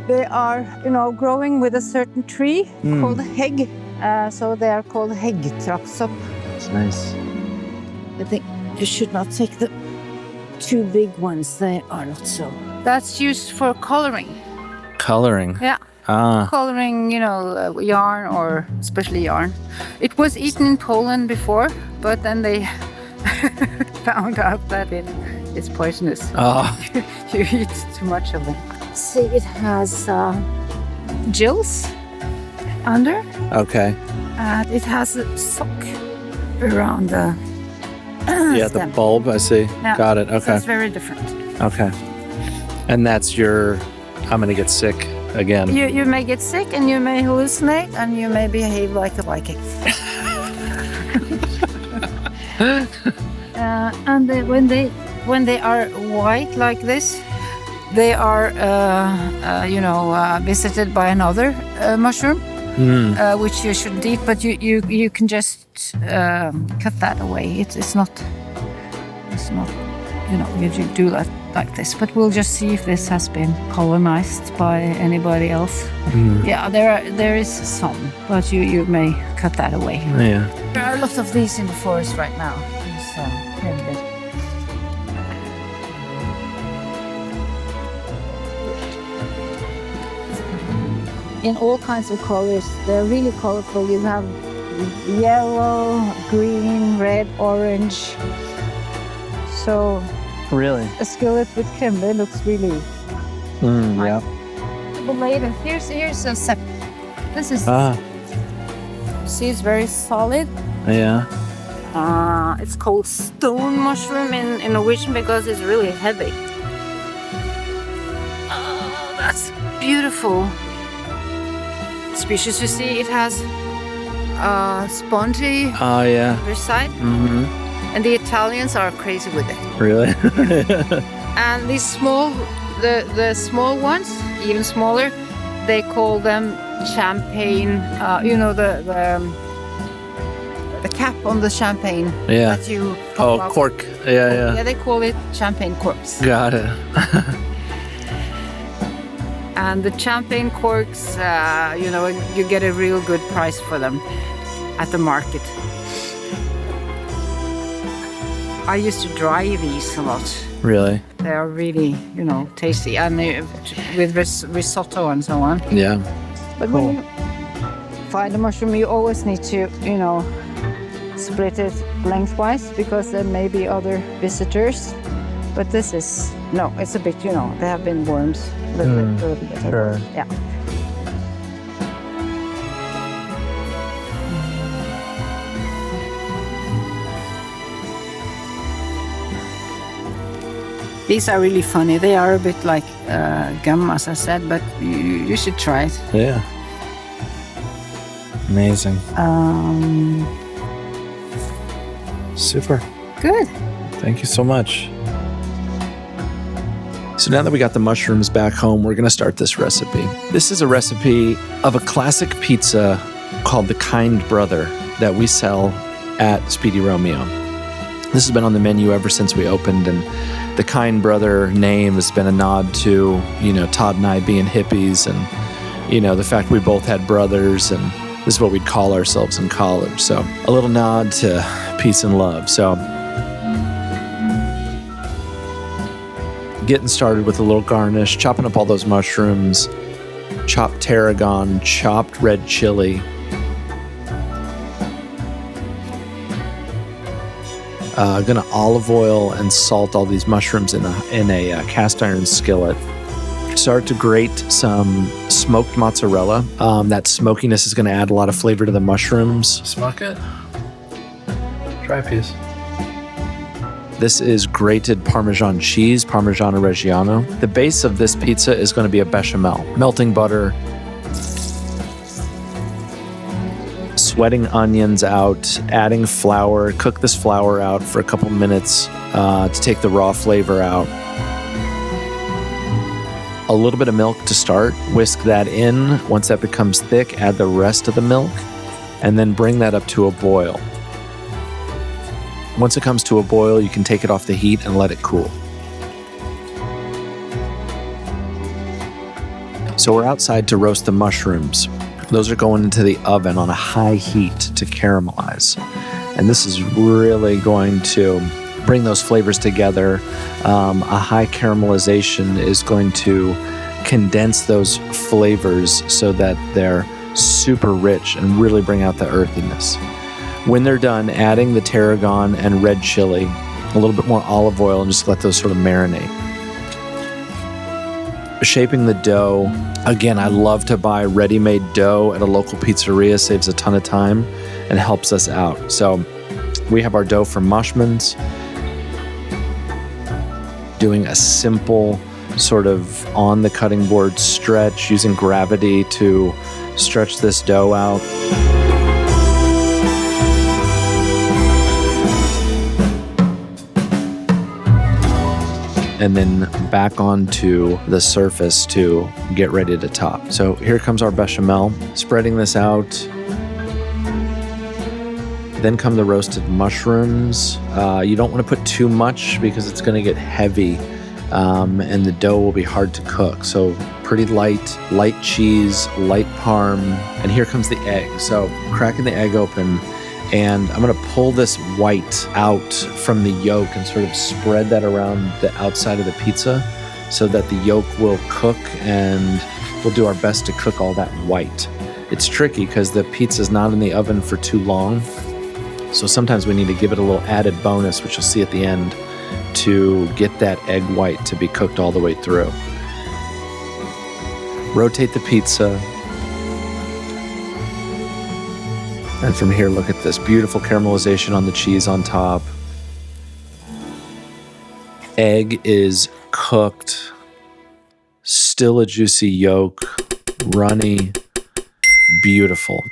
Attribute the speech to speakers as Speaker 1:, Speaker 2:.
Speaker 1: They are, growing with a certain tree called hegg. So they are called heggtraktsopp.
Speaker 2: It's nice.
Speaker 1: I think you should not take the too big ones. They are not so. That's used for coloring.
Speaker 2: Coloring?
Speaker 1: Yeah. Coloring, yarn, or especially yarn. It was eaten in Poland before, but then they found out that it's poisonous.
Speaker 2: Oh.
Speaker 1: You eat too much of it. See, it has gills under.
Speaker 2: Okay.
Speaker 1: And it has a sock around the
Speaker 2: Yeah,
Speaker 1: stem.
Speaker 2: the bulb, I see.
Speaker 1: Yeah.
Speaker 2: Got it,
Speaker 1: So
Speaker 2: okay.
Speaker 1: it's very different.
Speaker 2: Okay. And that's I'm gonna get sick again.
Speaker 1: You may get sick and you may hallucinate and you may behave like a Viking. And when they are white like this, they are visited by another mushroom, which you shouldn't eat. But you can just cut that away. It's not. You do that like this. But we'll just see if this has been colonized by anybody else. Yeah, there is some, but you may cut that away.
Speaker 2: Yeah.
Speaker 1: There are lots of these in the forest right now. It's very good. In all kinds of colors. They're really colorful. You have yellow, green, red, orange. So
Speaker 2: Really?
Speaker 1: a skillet with creme looks really
Speaker 2: Yeah.
Speaker 1: later. Here's a sep. This is see, it's very solid.
Speaker 2: Yeah.
Speaker 1: It's called stone mushroom in Norwegian because it's really heavy. Oh, that's beautiful. Species, you see, it has spongy
Speaker 2: Oh, yeah.
Speaker 1: other side, and the Italians are crazy with it.
Speaker 2: Really?
Speaker 1: And these the small ones, even smaller, they call them champagne. The cap on the champagne
Speaker 2: Yeah.
Speaker 1: that you pop out.
Speaker 2: Cork. Yeah.
Speaker 1: Yeah, they call it champagne corks.
Speaker 2: Got it.
Speaker 1: And the champagne corks, you get a real good price for them at the market. I used to dry these a lot.
Speaker 2: Really?
Speaker 1: They are really, tasty, and with risotto and so on.
Speaker 2: Yeah.
Speaker 1: But when you find a mushroom, you always need to, split it lengthwise because there may be other visitors. But this is, it's a bit, there have been worms a little bit.
Speaker 2: Sure.
Speaker 1: Yeah. These are really funny. They are a bit like gum, as I said, but you should try it.
Speaker 2: Yeah. Amazing. Super.
Speaker 1: Good.
Speaker 2: Thank you so much. So now that we got the mushrooms back home, we're going to start this recipe. This is a recipe of a classic pizza called the Kind Brother that we sell at Speedy Romeo. This has been on the menu ever since we opened, and the Kind Brother name has been a nod to, Todd and I being hippies and, the fact we both had brothers, and this is what we'd call ourselves in college. So a little nod to peace and love. So getting started with a little garnish, chopping up all those mushrooms, chopped tarragon, chopped red chili. Gonna olive oil and salt all these mushrooms in a cast iron skillet. Start to grate some smoked mozzarella. That smokiness is gonna add a lot of flavor to the mushrooms.
Speaker 3: Smoke it. Try a piece.
Speaker 2: This is grated Parmesan cheese, Parmigiano Reggiano. The base of this pizza is going to be a bechamel. Melting butter, sweating onions out, adding flour. Cook this flour out for a couple minutes to take the raw flavor out. A little bit of milk to start. Whisk that in. Once that becomes thick, add the rest of the milk, and then bring that up to a boil. Once it comes to a boil, you can take it off the heat and let it cool. So we're outside to roast the mushrooms. Those are going into the oven on a high heat to caramelize. And this is really going to bring those flavors together. A high caramelization is going to condense those flavors so that they're super rich and really bring out the earthiness. When they're done, adding the tarragon and red chili, a little bit more olive oil, and just let those sort of marinate. Shaping the dough. Again, I love to buy ready-made dough at a local pizzeria. Saves a ton of time and helps us out. So we have our dough for mushmans. Doing a simple sort of on the cutting board stretch, using gravity to stretch this dough out. And then back onto the surface to get ready to top. So here comes our bechamel. Spreading this out. Then come the roasted mushrooms. You don't want to put too much because it's going to get heavy and the dough will be hard to cook. So pretty light cheese, light parm. And here comes the egg. So cracking the egg open. And I'm going to pull this white out from the yolk and sort of spread that around the outside of the pizza so that the yolk will cook, and we'll do our best to cook all that white. It's tricky because the pizza's not in the oven for too long. So sometimes we need to give it a little added bonus, which you'll see at the end, to get that egg white to be cooked all the way through. Rotate the pizza. And from here, look at this beautiful caramelization on the cheese on top. Egg is cooked. Still a juicy yolk. Runny. Beautiful.